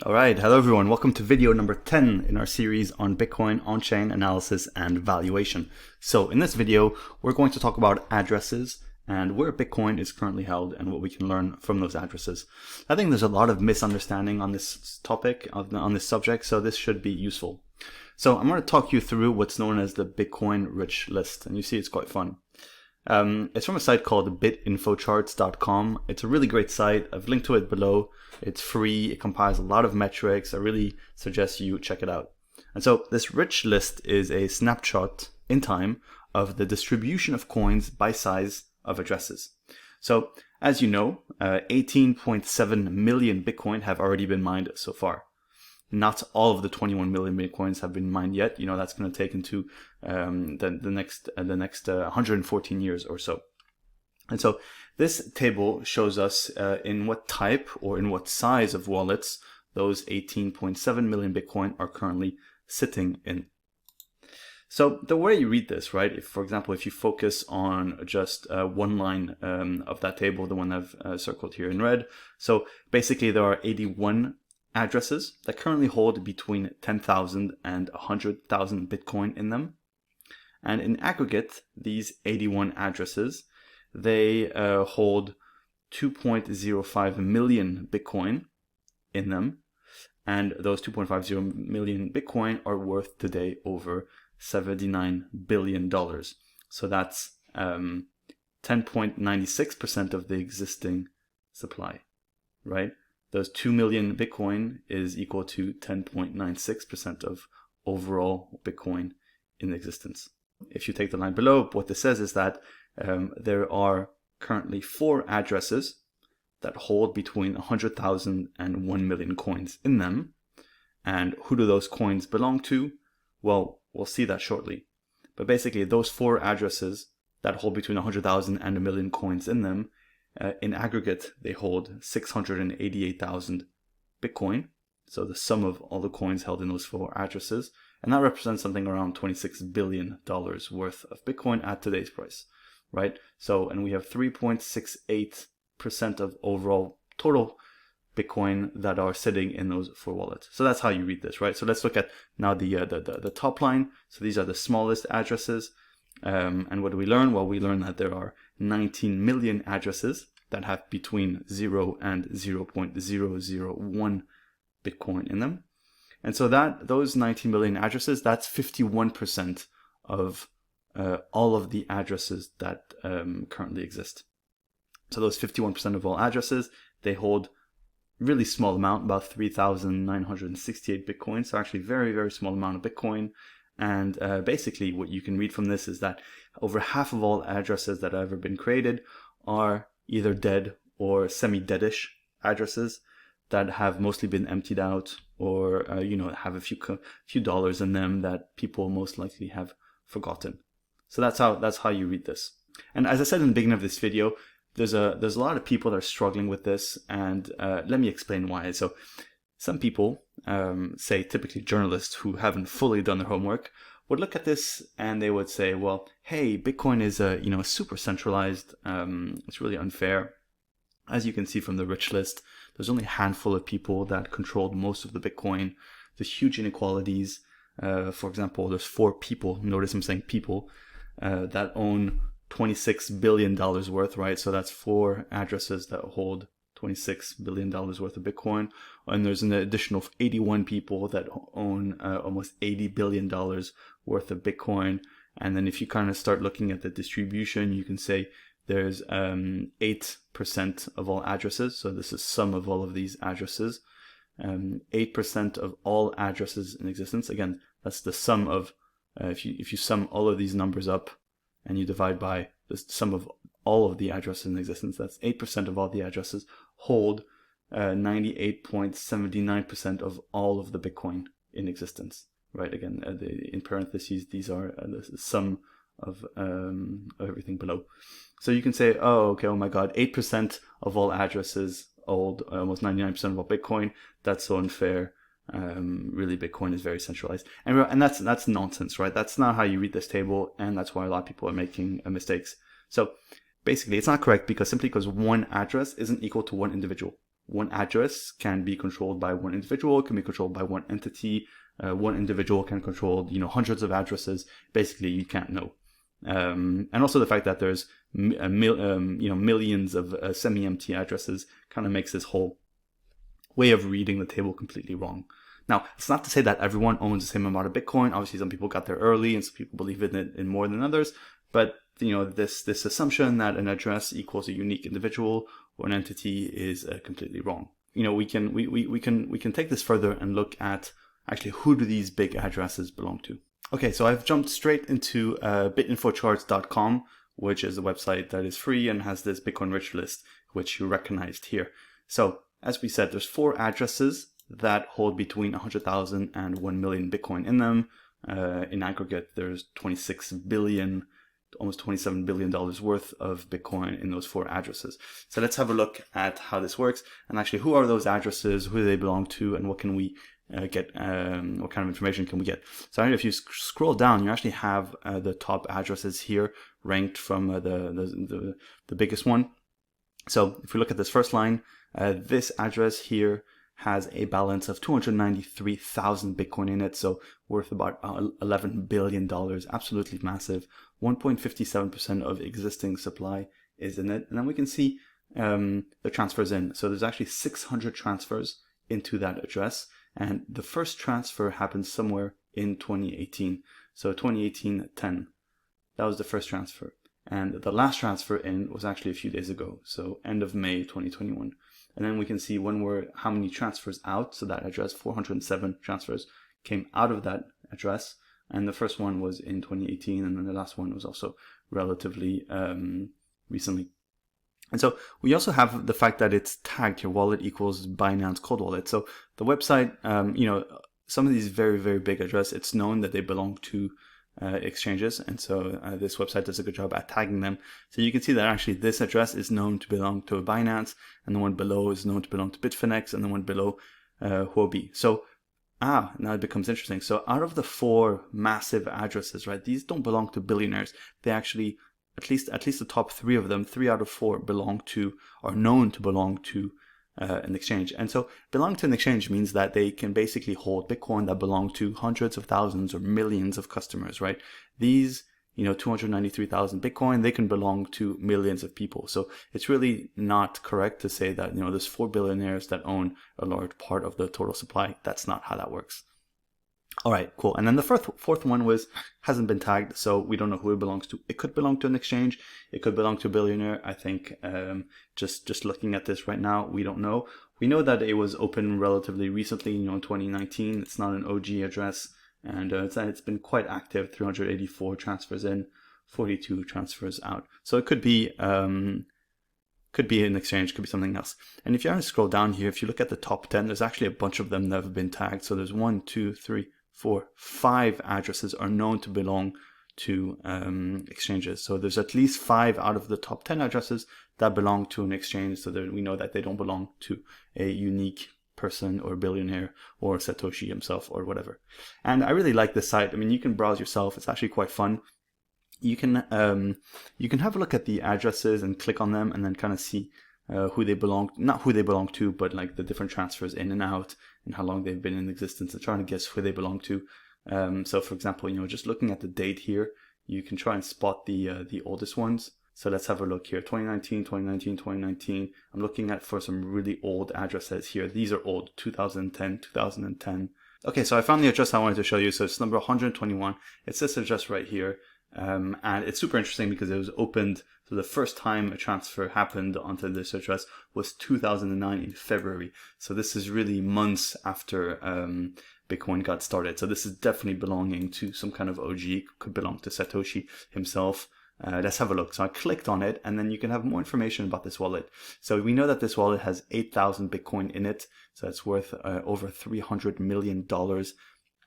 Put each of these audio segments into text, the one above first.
All right, hello everyone. Welcome to video number 10 in our series on Bitcoin on-chain analysis and valuation. So in this video, we're going to talk about addresses and where Bitcoin is currently held and what we can learn from those addresses. I think there's a lot of misunderstanding on this topic, on this subject, so this should be useful. So I'm going to talk you through what's known as the Bitcoin rich list, and you see it's quite fun. It's from a site called bitinfocharts.com. It's a really great site. I've linked to it below. It's free. It compiles a lot of metrics. I really suggest you check it out. And so this rich list is a snapshot in time of the distribution of coins by size of addresses. So as you know, 18.7 million Bitcoin have already been mined so far. Not all of the 21 million Bitcoins have been mined yet. You know, that's going to take into the next 114 years or so. And so this table shows us in what type or in what size of wallets those 18.7 million Bitcoin are currently sitting in. So the way you read this, right, if, for example, if you focus on just one line of that table, the one I've circled here in red. So basically there are 81 addresses that currently hold between 10,000 and 100,000 Bitcoin in them. And in aggregate, these 81 addresses, they hold 2.05 million Bitcoin in them. And those 2.50 million Bitcoin are worth today over $79 billion. So that's 10.96% of the existing supply, right? Those 2 million Bitcoin is equal to 10.96% of overall Bitcoin in existence. If you take the line below, what this says is that there are currently 4 addresses that hold between 100,000 and 1 million coins in them. And who do those coins belong to? Well, we'll see that shortly. But basically, those 4 addresses that hold between 100,000 and a million coins in them, in aggregate, they hold 688,000 Bitcoin. So the sum of all the coins held in those 4 addresses. And that represents something around $26 billion worth of Bitcoin at today's price, right? So, and we have 3.68% of overall total Bitcoin that are sitting in those 4 wallets. So that's how you read this, right? So let's look at now the top line. So these are the smallest addresses. And what do we learn? Well, we learn that there are 19 million addresses that have between 0 and 0.001 Bitcoin in them. And so those 19 million addresses, that's 51% of all of the addresses that currently exist. So those 51% of all addresses, they hold really small amount, about 3,968 Bitcoin. So actually very, very small amount of Bitcoin. And basically what you can read from this is that over half of all addresses that have ever been created are either dead or semi-deadish addresses that have mostly been emptied out or have a few dollars in them that people most likely have forgotten. So that's how you read this. And as I said in the beginning of this video, there's a lot of people that are struggling with this, and let me explain why. So some people, say typically journalists who haven't fully done their homework, would look at this and they would say, well, hey, Bitcoin is super centralized. It's really unfair. As you can see from the rich list, there's only a handful of people that controlled most of the Bitcoin. There's huge inequalities. For example, there's 4 people, notice I'm saying people, that own $26 billion worth, right? So that's 4 addresses that hold $26 billion worth of Bitcoin. And there's an additional 81 people that own almost $80 billion worth of Bitcoin. And then if you kind of start looking at the distribution, you can say there's 8% of all addresses. So this is sum of all of these addresses. 8% of all addresses in existence. Again, that's the sum of, if you sum all of these numbers up and you divide by the sum of all of the addresses in existence, that's 8% of all the addresses hold 98.79% of all of the Bitcoin in existence, right? Again, in parentheses, these are the sum of everything below. So you can say, oh, okay, oh my God, 8% of all addresses hold almost 99% of all Bitcoin. That's so unfair. Really, Bitcoin is very centralized. And that's nonsense, right? That's not how you read this table, and that's why a lot of people are making mistakes. So basically, it's not correct simply because one address isn't equal to one individual. one address can be controlled by one individual, can be controlled by one entity. One individual can control, hundreds of addresses. Basically, you can't know. And also the fact that there's millions of semi-empty addresses kind of makes this whole way of reading the table completely wrong. Now, it's not to say that everyone owns the same amount of Bitcoin. Obviously, some people got there early, and some people believe in it in more than others. But this assumption that an address equals a unique individual or an entity is completely wrong. We can take this further and look at actually who do these big addresses belong to. Okay, so I've jumped straight into bitinfocharts.com, which is a website that is free and has this Bitcoin rich list, which you recognized here. So as we said, there's 4 addresses that hold between 100,000 and 1 million Bitcoin in them. In aggregate, there's 26 billion, almost $27 billion worth of Bitcoin in those 4 addresses. So let's have a look at how this works and actually who are those addresses, who do they belong to, and what can we get, what kind of information can we get. So if you scroll down, you actually have the top addresses here ranked from the biggest one. So if we look at this first line, this address here has a balance of 293,000 Bitcoin in it, so worth about $11 billion, absolutely massive. 1.57% of existing supply is in it. And then we can see the transfers in. So there's actually 600 transfers into that address. And the first transfer happened somewhere in 2018. So 2018-10, that was the first transfer. And the last transfer in was actually a few days ago. So end of May 2021. And then we can see how many transfers out. So that address, 407 transfers came out of that address. And the first one was in 2018. And then the last one was also relatively recently. And so we also have the fact that it's tagged here, wallet equals Binance Cold Wallet. So the website, some of these very, very big addresses, it's known that they belong to exchanges. And so this website does a good job at tagging them. So you can see that actually this address is known to belong to Binance, and the one below is known to belong to Bitfinex, and the one below Huobi. So now it becomes interesting. So out of the 4 massive addresses, right, these don't belong to billionaires. They actually, at least the top 3 of them, 3 out of 4 are known to belong to an exchange. And so belong to an exchange means that they can basically hold Bitcoin that belong to hundreds of thousands or millions of customers, right? These, 293,000 Bitcoin, they can belong to millions of people. So it's really not correct to say that, there's 4 billionaires that own a large part of the total supply. That's not how that works. All right, cool. And then the fourth one hasn't been tagged, so we don't know who it belongs to. It could belong to an exchange. It could belong to a billionaire. I think just looking at this right now, we don't know. We know that it was open relatively recently, in 2019. It's not an OG address, and it's been quite active. 384 transfers in, 42 transfers out. So it could be an exchange, could be something else. And if you want to scroll down here, if you look at the top 10, there's actually a bunch of them that have been tagged. So there's 1, 2, 3, 4, 5 addresses are known to belong to exchanges. So there's at least 5 out of the top 10 addresses that belong to an exchange. So that we know that they don't belong to a unique person or billionaire or Satoshi himself or whatever. And I really like this site. I mean, you can browse yourself. It's actually quite fun. You can have a look at the addresses and click on them and then kind of see who they belong, not who they belong to, but like the different transfers in and out and how long they've been in existence, and trying to guess who they belong to. So for example, just looking at the date here, you can try and spot the oldest ones. So let's have a look here. 2019, 2019, 2019. I'm looking at for some really old addresses here. These are old, 2010, 2010. Okay, so I found the address I wanted to show you. So it's number 121. It's this address right here. And it's super interesting because it was opened. So the first time a transfer happened onto this address was 2009 in February. So this is really months after Bitcoin got started. So this is definitely belonging to some kind of OG. It could belong to Satoshi himself. Let's have a look. So I clicked on it, and then you can have more information about this wallet. So we know that this wallet has 8,000 Bitcoin in it. So it's worth over $300 million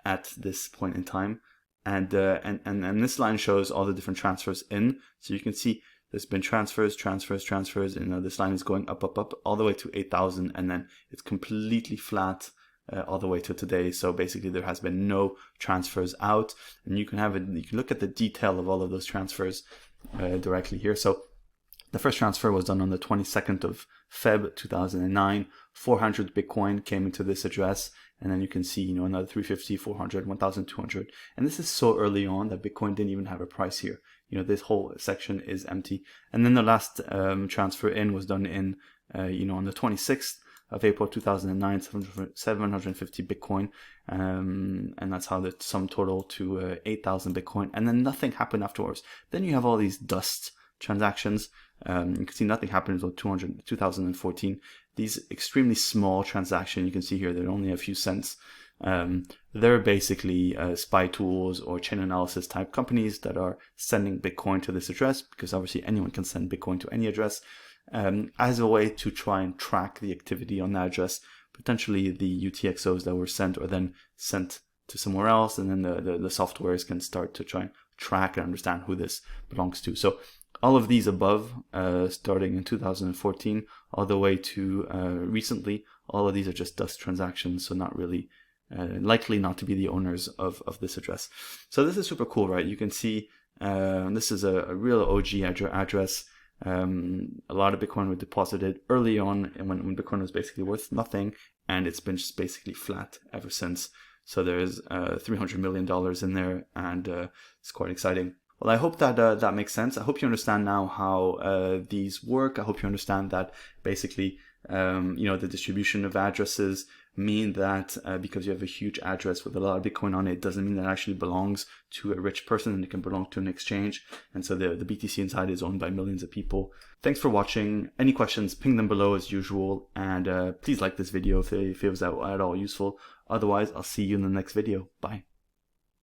at this point in time. And this line shows all the different transfers in. So you can see there's been transfers, and this line is going up, all the way to 8,000, and then it's completely flat all the way to today. So basically there has been no transfers out, and you can look at the detail of all of those transfers directly here. So The first transfer was done on the 22nd of Feb 2009. 400 Bitcoin came into this address, and then you can see, another 350, 400, 1,200. And this is so early on that Bitcoin didn't even have a price here. This whole section is empty. And then the last transfer in was done in, on the 26th of April 2009, 750 Bitcoin. And that's how the sum total to 8,000 Bitcoin. And then nothing happened afterwards. Then you have all these dust transactions. You can see nothing happened until 2014. These extremely small transactions, you can see here, they're only a few cents. They're basically spy tools or chain analysis type companies that are sending Bitcoin to this address, because obviously anyone can send Bitcoin to any address, as a way to try and track the activity on that address, potentially the UTXOs that were sent or then sent to somewhere else, and then the softwares can start to try and track and understand who this belongs to. So all of these above, starting in 2014 all the way to recently, all of these are just dust transactions, so not really likely not to be the owners of this address. So this is super cool, right? You can see this is a real OG address. A lot of Bitcoin was deposited early on, and when Bitcoin was basically worth nothing, and it's been just basically flat ever since. So there's $300 million in there, and it's quite exciting. Well, I hope that that makes sense. I hope you understand now how these work. I hope you understand that basically, the distribution of addresses mean that because you have a huge address with a lot of Bitcoin on it, doesn't mean that it actually belongs to a rich person, and it can belong to an exchange. And so the BTC inside is owned by millions of people. Thanks for watching. Any questions, ping them below as usual. And please like this video if it was at all useful. Otherwise, I'll see you in the next video. Bye.